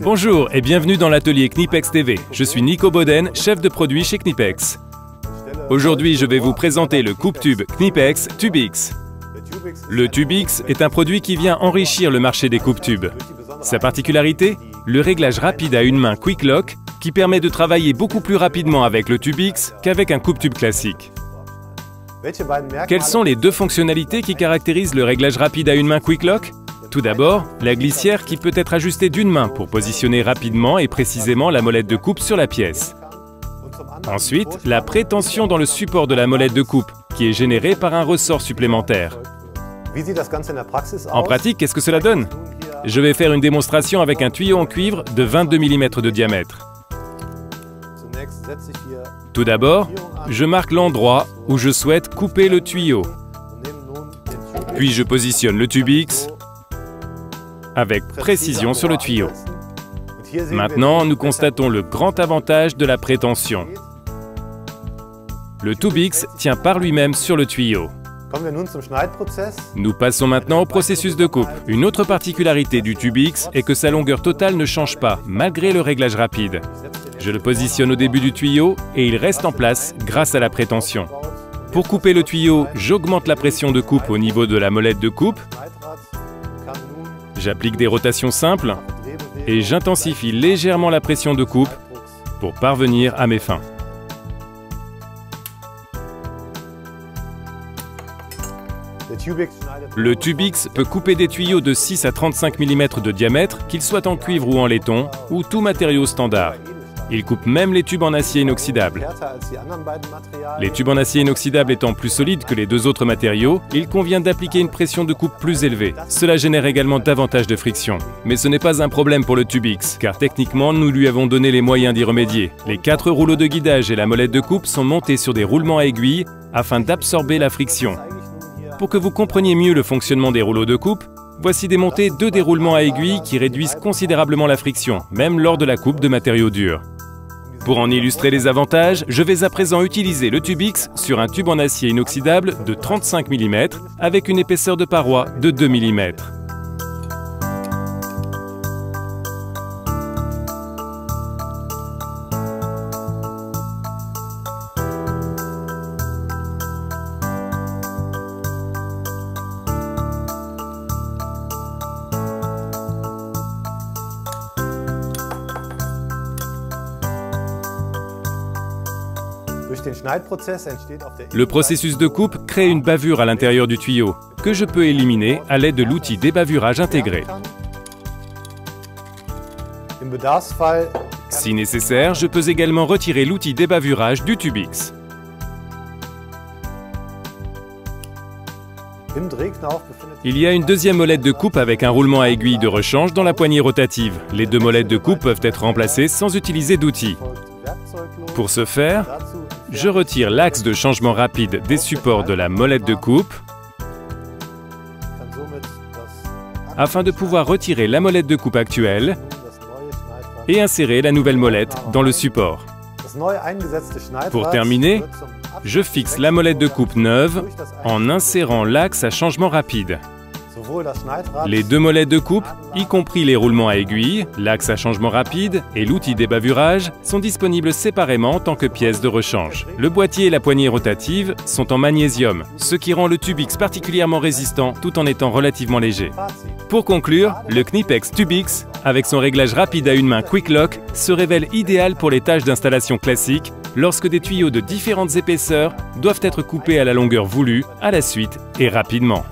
Bonjour et bienvenue dans l'atelier Knipex TV. Je suis Nico Boden, chef de produit chez Knipex. Aujourd'hui, je vais vous présenter le coupe-tube Knipex TubeX. Le TubeX est un produit qui vient enrichir le marché des coupe-tubes. Sa particularité, le réglage rapide à une main Quick Lock qui permet de travailler beaucoup plus rapidement avec le TubeX qu'avec un coupe-tube classique. Quelles sont les deux fonctionnalités qui caractérisent le réglage rapide à une main Quick Lock ? Tout d'abord, la glissière qui peut être ajustée d'une main pour positionner rapidement et précisément la molette de coupe sur la pièce. Ensuite, la prétension dans le support de la molette de coupe qui est générée par un ressort supplémentaire. En pratique, qu'est-ce que cela donne? Je vais faire une démonstration avec un tuyau en cuivre de 22 mm de diamètre. Tout d'abord, je marque l'endroit où je souhaite couper le tuyau. Puis je positionne le TubeX avec précision sur le tuyau. Maintenant, nous constatons le grand avantage de la prétension. Le TubeX tient par lui-même sur le tuyau. Nous passons maintenant au processus de coupe. Une autre particularité du TubeX est que sa longueur totale ne change pas, malgré le réglage rapide. Je le positionne au début du tuyau et il reste en place grâce à la prétension. Pour couper le tuyau, j'augmente la pression de coupe au niveau de la molette de coupe. J'applique des rotations simples et j'intensifie légèrement la pression de coupe pour parvenir à mes fins. Le TubeX peut couper des tuyaux de 6 à 35 mm de diamètre, qu'ils soient en cuivre ou en laiton, ou tout matériau standard. Il coupe même les tubes en acier inoxydable. Les tubes en acier inoxydable étant plus solides que les deux autres matériaux, il convient d'appliquer une pression de coupe plus élevée. Cela génère également davantage de friction. Mais ce n'est pas un problème pour le TubeX, car techniquement, nous lui avons donné les moyens d'y remédier. Les 4 rouleaux de guidage et la molette de coupe sont montés sur des roulements à aiguilles afin d'absorber la friction. Pour que vous compreniez mieux le fonctionnement des rouleaux de coupe, voici démontés 2 déroulements à aiguilles qui réduisent considérablement la friction, même lors de la coupe de matériaux durs. Pour en illustrer les avantages, je vais à présent utiliser le TubeX sur un tube en acier inoxydable de 35 mm avec une épaisseur de paroi de 2 mm. Le processus de coupe crée une bavure à l'intérieur du tuyau, que je peux éliminer à l'aide de l'outil débavurage intégré. Si nécessaire, je peux également retirer l'outil débavurage du TubeX. Il y a une deuxième molette de coupe avec un roulement à aiguille de rechange dans la poignée rotative. Les deux molettes de coupe peuvent être remplacées sans utiliser d'outil. Pour ce faire, je retire l'axe de changement rapide des supports de la molette de coupe afin de pouvoir retirer la molette de coupe actuelle et insérer la nouvelle molette dans le support. Pour terminer, je fixe la molette de coupe neuve en insérant l'axe à changement rapide. Les deux molettes de coupe, y compris les roulements à aiguille, l'axe à changement rapide et l'outil débavurage, sont disponibles séparément en tant que pièces de rechange. Le boîtier et la poignée rotative sont en magnésium, ce qui rend le TubeX particulièrement résistant tout en étant relativement léger. Pour conclure, le Knipex TubeX, avec son réglage rapide à une main Quick Lock, se révèle idéal pour les tâches d'installation classiques lorsque des tuyaux de différentes épaisseurs doivent être coupés à la longueur voulue, à la suite et rapidement.